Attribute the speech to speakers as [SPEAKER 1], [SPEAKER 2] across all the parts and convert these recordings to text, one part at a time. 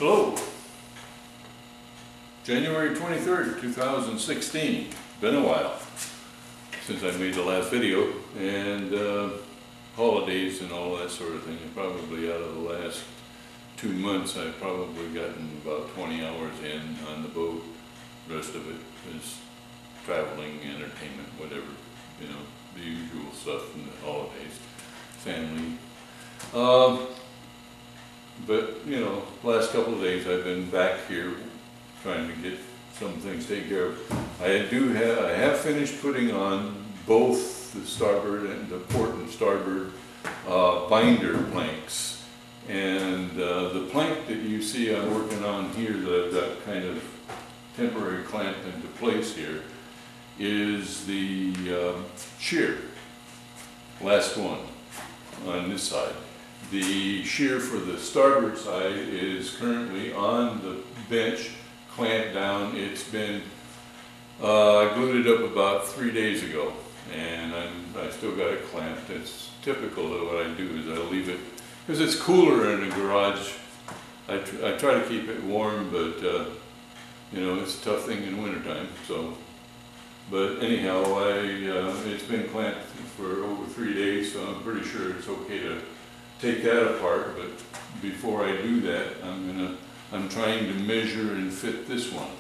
[SPEAKER 1] Hello. January 23rd, 2016. Been a while since I made the last video, and holidays and all that sort of thing. And probably out of the last 2 months, I've probably gotten about 20 hours in on the boat. The rest of it is traveling, entertainment, whatever, you know, the usual stuff in the holidays, family. But, you know, last couple of days I've been back here trying to get some things taken care of. I have finished putting on both the starboard and the port and starboard binder planks. And the plank that you see I'm working on here that I've got kind of temporary clamped into place here is the shear, last one on this side. The shear for the starboard side is currently on the bench, clamped down. It's been, I glued it up about 3 days ago, and I still got it clamped. It's typical of what I do is I leave it, because it's cooler in the garage. I try to keep it warm, but you know, it's a tough thing in wintertime. So, but anyhow, it's been clamped for over 3 days, so I'm pretty sure it's okay to take that apart. But before I do that, I'm trying to measure and fit this one.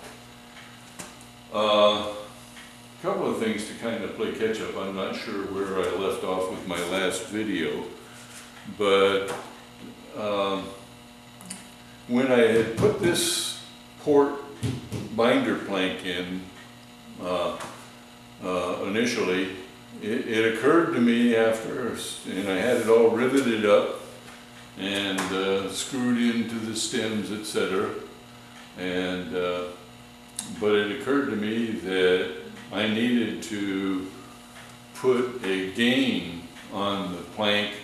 [SPEAKER 1] A couple of things to kind of play catch up. I'm not sure where I left off with my last video, but when I had put this port binder plank in initially, it occurred to me after, and I had it all riveted up and screwed into the stems, etc. And but it occurred to me that I needed to put a gain on the plank,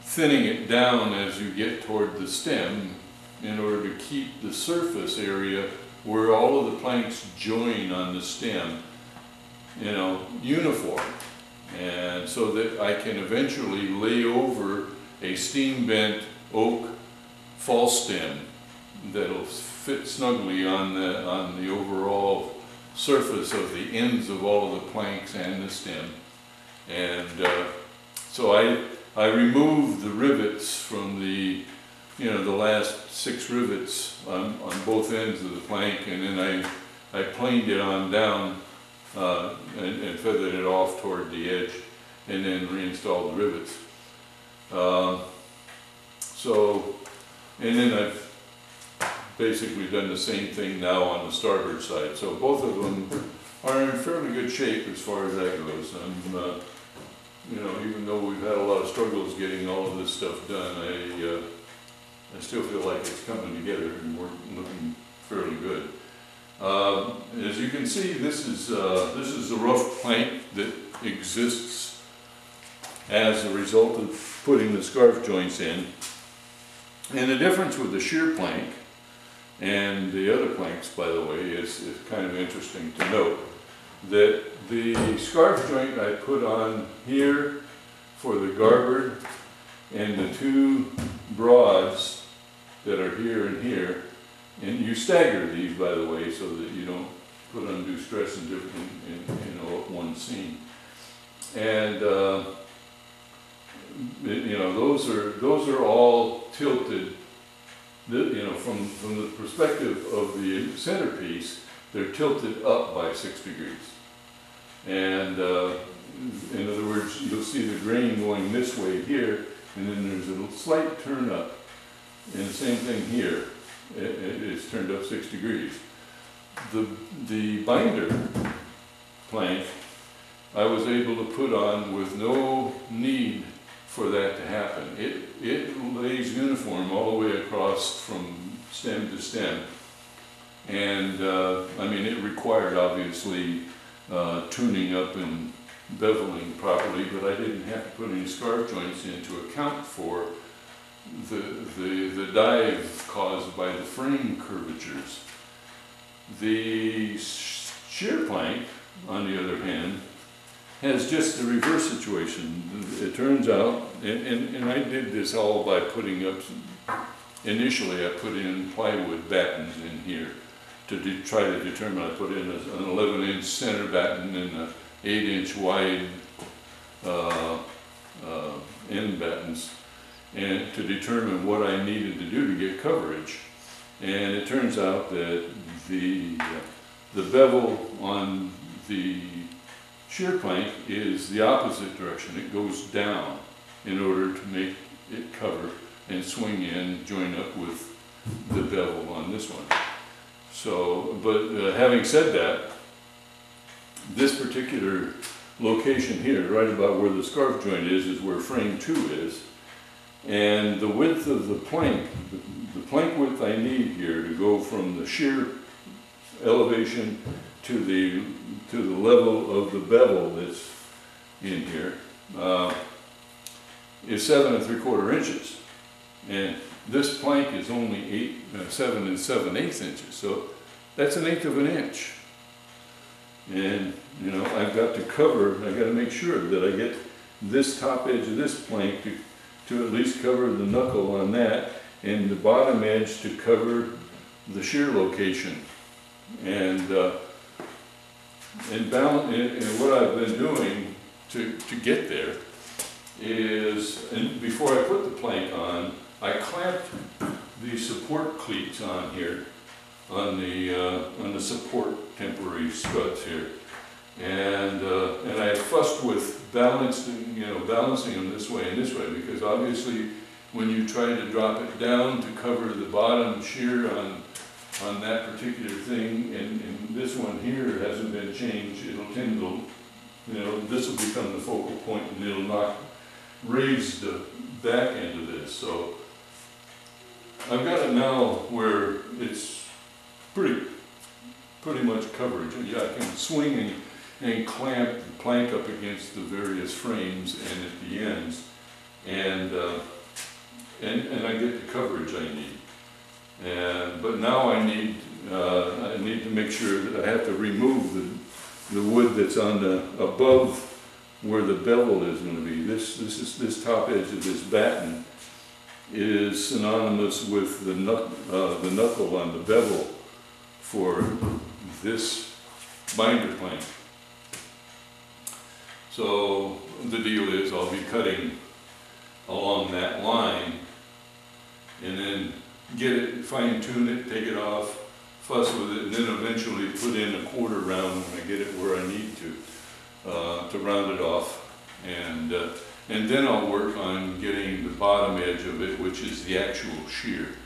[SPEAKER 1] thinning it down as you get toward the stem in order to keep the surface area where all of the planks join on the stem, you know, uniform, and so that I can eventually lay over a steam bent oak false stem that'll fit snugly on the overall surface of the ends of all of the planks and the stem. And so I removed the rivets from the, you know, the last 6 rivets on both ends of the plank, and then I planed it on down and feathered it off toward the edge, and then reinstalled the rivets. And then I've basically done the same thing now on the starboard side. So both of them are in fairly good shape as far as that goes. You know, even though we've had a lot of struggles getting all of this stuff done, I still feel like it's coming together and we're looking fairly good. As you can see, this is the rough plank that exists as a result of putting the scarf joints in. And the difference with the shear plank and the other planks, by the way, is kind of interesting to note. That the scarf joint I put on here for the garboard, and the 2 broads that are here and here, and you stagger these, by the way, so that you don't put undue stress in one scene. And you know, those are all tilted. You know, from the perspective of the centerpiece, they're tilted up by 6 degrees. And in other words, you'll see the grain going this way here, and then there's a slight turn up. And the same thing here. It's turned up 6 degrees. The binder plank I was able to put on with no need for that to happen. It lays uniform all the way across from stem to stem. And I mean, it required obviously tuning up and beveling properly, but I didn't have to put any scarf joints in to account for the dive caused by the frame curvatures. The shear plank, on the other hand, has just the reverse situation. It turns out, and I did this all by putting up initially I put in plywood battens in here to try to determine. I put in an 11-inch center batten and an 8-inch wide end battens, and to determine what I needed to do to get coverage. And it turns out that the bevel on the shear plank is the opposite direction. It goes down in order to make it cover and swing in, join up with the bevel on this one. So, but having said that, this particular location here, right about where the scarf joint is where frame 2 is. And the width of the plank width I need here to go from the shear elevation to the level of the bevel that's in here is 7 3/4 inches. And this plank is only 7 7/8 inches. So that's 1/8 of an inch. And you know, I've got to cover, I've got to make sure that I get this top edge of this plank to at least cover the knuckle on that, and the bottom edge to cover the shear location. And what I've been doing to get there is, and before I put the plank on, I clamped the support cleats on here, on the support temporary struts here, and I fussed with balancing them this way and this way, because obviously when you try to drop it down to cover the bottom shear on that particular thing, and this one here hasn't been changed, it'll tend to, this will become the focal point, and it'll not raise the back end of this. So I've got it now where it's pretty much coverage. Yeah, I can swing and clamp the plank up against the various frames and at the ends, and I get the coverage I need. But now I need to make sure that I have to remove the wood that's on the above where the bevel is going to be. This top edge of this batten is synonymous with the knuckle on the bevel for this binder plank. So the deal is I'll be cutting along that line and then get it, fine tune it, take it off, fuss with it, and then eventually put in a quarter round when I get it where I need to round it off. And then I'll work on getting the bottom edge of it, which is the actual shear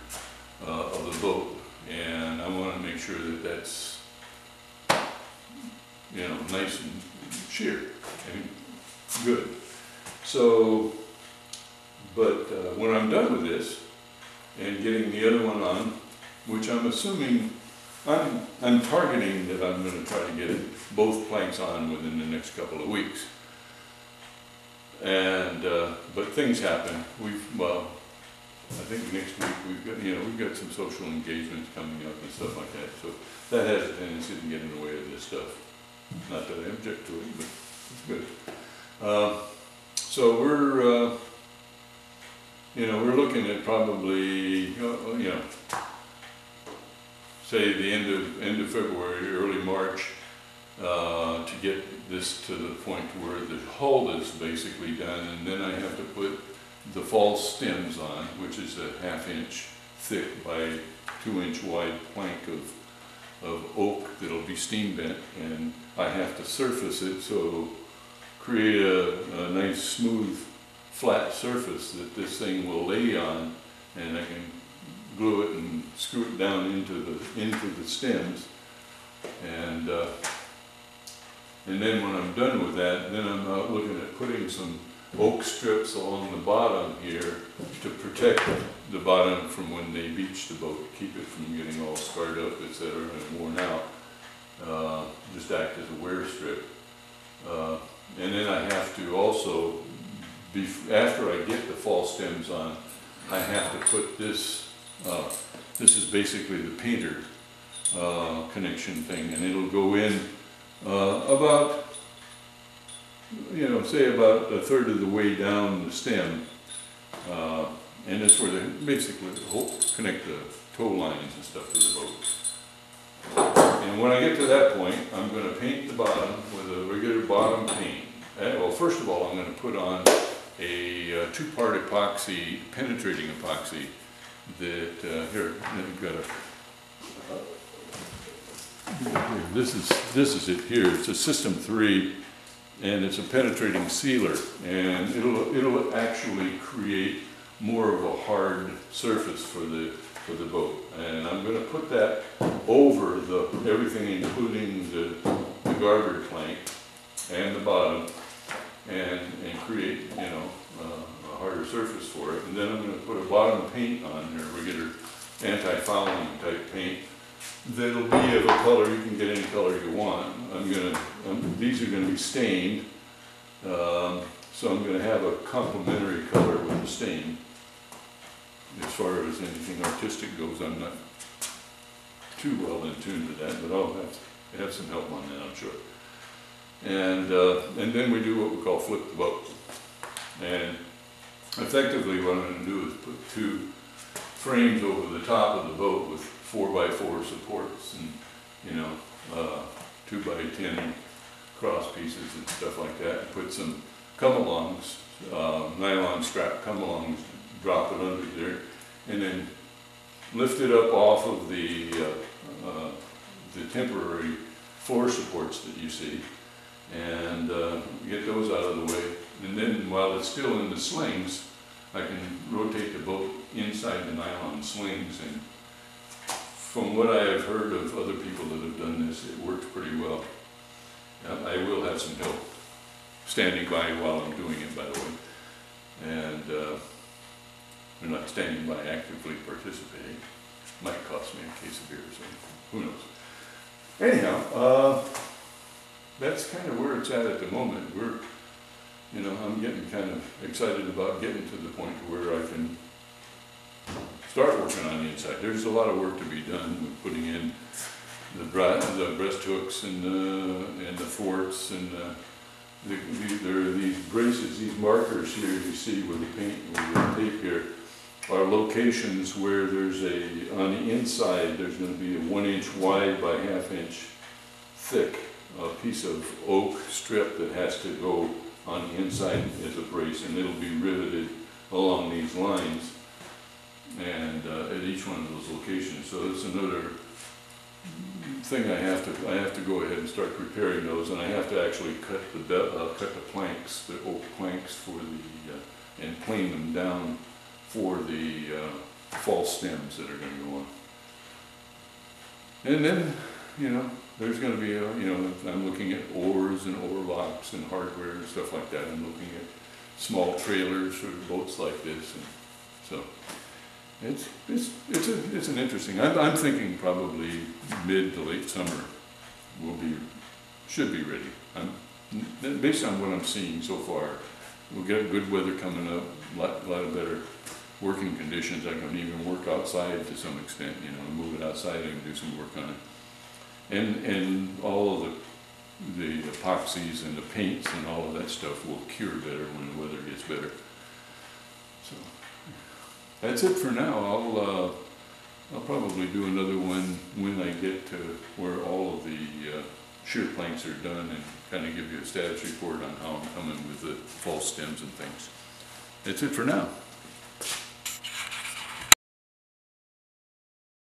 [SPEAKER 1] of the boat. And I want to make sure that that's, nice and sheer and good. So, but when I'm done with this and getting the other one on, which I'm assuming, I'm targeting that I'm going to try to get both planks on within the next couple of weeks. And but things happen. I think next week we've got some social engagements coming up and stuff like that. So that has a tendency to get in the way of this stuff. Not that I object to it, but it's good. So we're looking at probably say the end of February, early March, to get this to the point where the hull is basically done, and then I have to put the false stems on, which is a 1/2 inch thick by 2 inch wide plank of oak that'll be steam bent, and I have to surface it, so create a nice smooth flat surface that this thing will lay on, and I can glue it and screw it down into the stems, and then when I'm done with that, then I'm out looking at putting some oak strips along the bottom here to protect the bottom from when they beach the boat, keep it from getting all scarred up, etc., and worn out. Just act as a wear strip. And then I have to also, after I get the false stems on, I have to put this, this is basically the painter connection thing, and it'll go in about, say about 1/3 of the way down the stem, And that's where they basically connect the tow lines and stuff to the boat. And when I get to that point, I'm going to paint the bottom with a regular bottom paint. Well, first of all, I'm going to put on a two-part epoxy, penetrating epoxy that, here, I've got this is it here. It's a System 3, and it's a penetrating sealer, and it'll actually create more of a hard surface for the boat. And I'm going to put that over everything, including the garter plank and the bottom, and create, you know, a harder surface for it. And then I'm going to put a bottom paint on there, regular anti-fouling type paint. That'll be of a color, you can get any color you want. These are going to be stained, so I'm going to have a complementary color with the stain. As far as anything artistic goes, I'm not too well in tune to that, but I'll have some help on that, I'm sure. And then we do what we call flip the boat. And effectively what I'm going to do is put two frames over the top of the boat with 4x4 supports and, you know, 2x10 cross pieces and stuff like that. And put some come-alongs, nylon strap come-alongs, drop it under there, and then lift it up off of the temporary floor supports that you see, and get those out of the way. And then while it's still in the slings, I can rotate the boat inside the nylon slings, and from what I have heard of other people that have done this, it works pretty well. I will have some help standing by while I'm doing it, by the way. And they're not standing by actively participating. Might cost me a case of beer, so who knows. Anyhow, that's kind of where it's at the moment. I'm getting kind of excited about getting to the point where I can start working on the inside. There's a lot of work to be done with putting in the breast hooks and the thwarts, and there are these braces, these markers here you see with the paint, with the tape here, are locations where there's on the inside there's going to be a 1 inch wide by ½ inch thick piece of oak strip that has to go on the inside as a brace, and it'll be riveted along these lines and at each one of those locations. So that's another thing I have to go ahead and start preparing those, and I have to actually cut the planks, the oak planks for and plane them down for the false stems that are going to go on. And then, there's going to be I'm looking at oars and oar locks and hardware and stuff like that. I'm looking at small trailers for boats like this, and so it's an interesting. I'm thinking probably mid to late summer should be ready. Based on what I'm seeing so far, we'll get good weather coming up, a lot of better working conditions. I can even work outside to some extent, move it outside and do some work on it. And all of the epoxies and the paints and all of that stuff will cure better when the weather gets better. So that's it for now. I'll probably do another one when I get to where all of the shear planks are done, and kind of give you a status report on how I'm coming with the false stems and things. That's it for now.